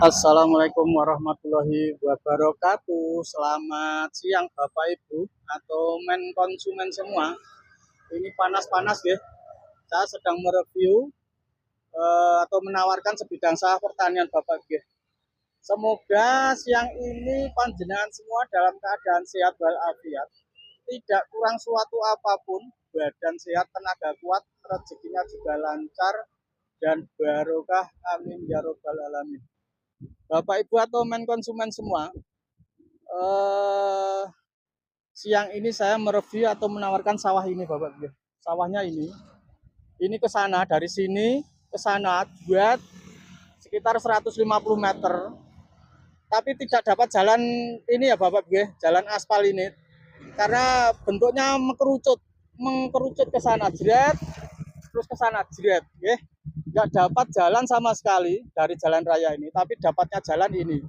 Assalamualaikum warahmatullahi wabarakatuh. Selamat siang Bapak Ibu atau men konsumen semua. Ini panas-panas ya. Saya sedang mereview atau menawarkan sebidang sawah pertanian Bapak Ibu. Semoga siang ini panjenengan semua dalam keadaan sehat walafiat, tidak kurang suatu apapun, badan sehat, tenaga kuat, rezekinya juga lancar dan barokah. Amin ya robbal alamin. Bapak Ibu atau men konsumen semua, eh, siang ini saya mereview atau menawarkan sawah ini Bapak Ibu. Sawahnya ini ke sana, dari sini ke sana buat sekitar 150 meter. Tapi tidak dapat jalan ini ya Bapak Ibu, jalan aspal ini. Karena bentuknya mengkerucut ke sana jret, terus ke sana jret, nggak dapat jalan sama sekali dari jalan raya ini, tapi dapatnya jalan ini.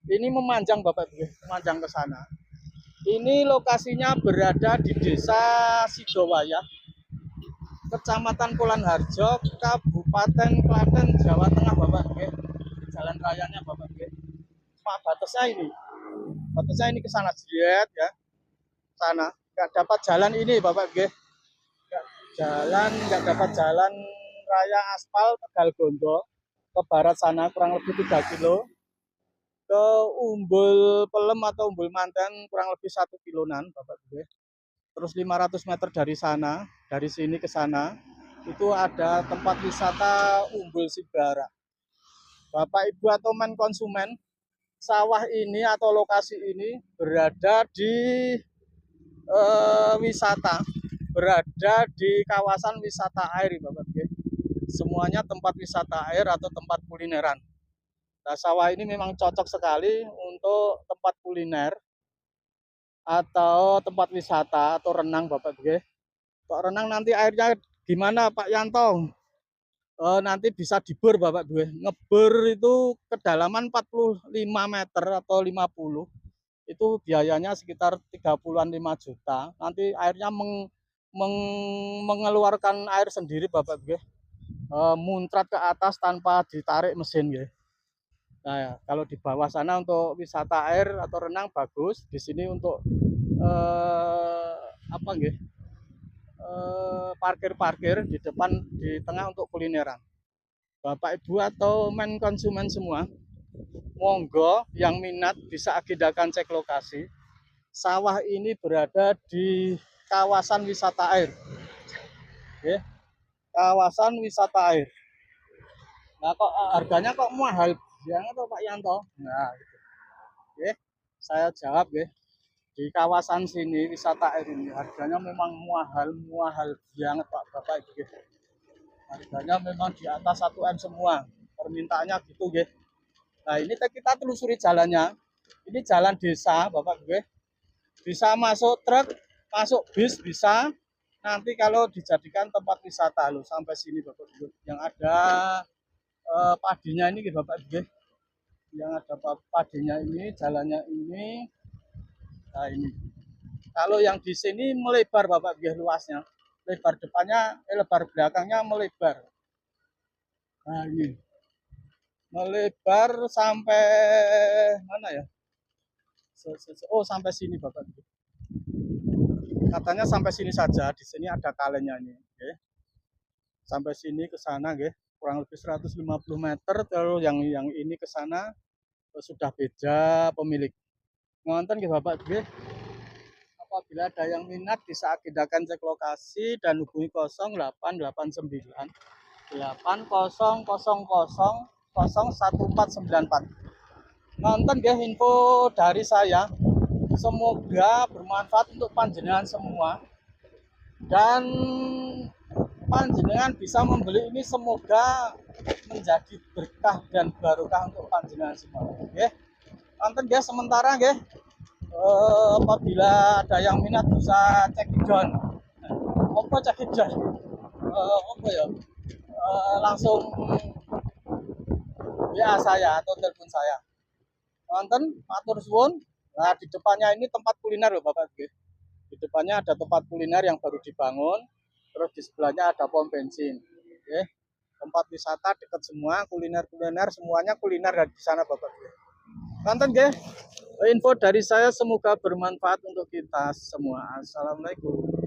Ini memanjang Bapak Ibu, memanjang ke sana. Ini lokasinya berada di Desa Sidowaya, Kecamatan Kulon Harjo, Kabupaten Klaten, Jawa Tengah, Bapak Ibu. Jalan rayanya Bapak Ibu. Pak batasnya ini. Batasnya ini ke sana sedikit ya. Sana. Nggak dapat jalan ini Bapak Ibu. Nggak dapat jalan raya aspal Tegal Gondo ke barat sana kurang lebih 3 kilo. Ke Umbul Pelem atau Umbul Manten kurang lebih 1 kiloan Bapak Ibu. Terus 500 meter dari sana, dari sini ke sana, itu ada tempat wisata Umbul Sibara. Bapak Ibu atau men konsumen, sawah ini atau lokasi ini berada di wisata, berada di kawasan wisata air Bapak Ibu. Semuanya tempat wisata air atau tempat kulineran. Nah, sawah ini memang cocok sekali untuk tempat kuliner atau tempat wisata atau renang Bapak Ibu. Kok renang nanti airnya gimana Pak Yanto? Nanti bisa dibor Bapak Ibu. Ngebor itu kedalaman 45 meter atau 50. Itu biayanya sekitar 30-an 5 juta. Nanti airnya mengeluarkan air sendiri Bapak Ibu. Muncrat ke atas tanpa ditarik mesin ya. Nah, ya, kalau di bawah sana untuk wisata air atau renang bagus. Di sini untuk apa nggih? Parkir-parkir di depan, di tengah untuk kulineran. Bapak Ibu atau men konsumen semua, monggo yang minat bisa agendakan cek lokasi. Sawah ini berada di kawasan wisata air. Oke, kawasan wisata air. Nah, kok harganya kok mahal banget tuh Pak Yanto? Nah, gitu. Oke, saya jawab ya. Di kawasan sini wisata air ini harganya memang mahal banget Pak Bapak Ibu. Harganya memang di atas 1 M semua. Permintaannya gitu ya. Nah, ini kita telusuri jalannya. Ini jalan desa, Bapak gue. Bisa masuk truk, masuk bis bisa. Nanti kalau dijadikan tempat wisata loh sampai sini Bapak gue. Yang ada padinya ini Bapak gue. Yang ada padinya ini, jalannya ini. Nah, ini. Kalau yang di sini melebar Bapak gue luasnya. Lebar depannya, lebar belakangnya melebar. Nah, ini melebar sampai mana ya? Oh, sampai sini Bapak. Katanya sampai sini saja. Di sini ada kalennya ini. Okay. Sampai sini ke sana, okay. Kurang lebih 150 meter. Terus yang ini ke sana sudah beda pemilik. Ngonten ke Bapak, okay. Apabila ada yang minat bisa agendakan cek lokasi dan hubungi 0889 8000 01494. Nonton ya info dari saya. Semoga bermanfaat untuk panjenengan semua. Dan panjenengan bisa membeli ini semoga menjadi berkah dan barokah untuk panjenengan semua. Nggih. Nonton ya sementara nggih. Apabila ada yang minat bisa cek down. Apa cek down? Apa ya? Langsung WA saya atau telepon saya. Nonton matur suwun. Nah, di depannya ini tempat kuliner loh Bapak nggih. Di depannya ada tempat kuliner yang baru dibangun. Terus di sebelahnya ada pom bensin. Oke. tempat wisata dekat semua, kuliner semuanya kuliner dari sana Bapak Ibu. Nonton nggih. Info dari saya semoga bermanfaat untuk kita semua. Assalamualaikum.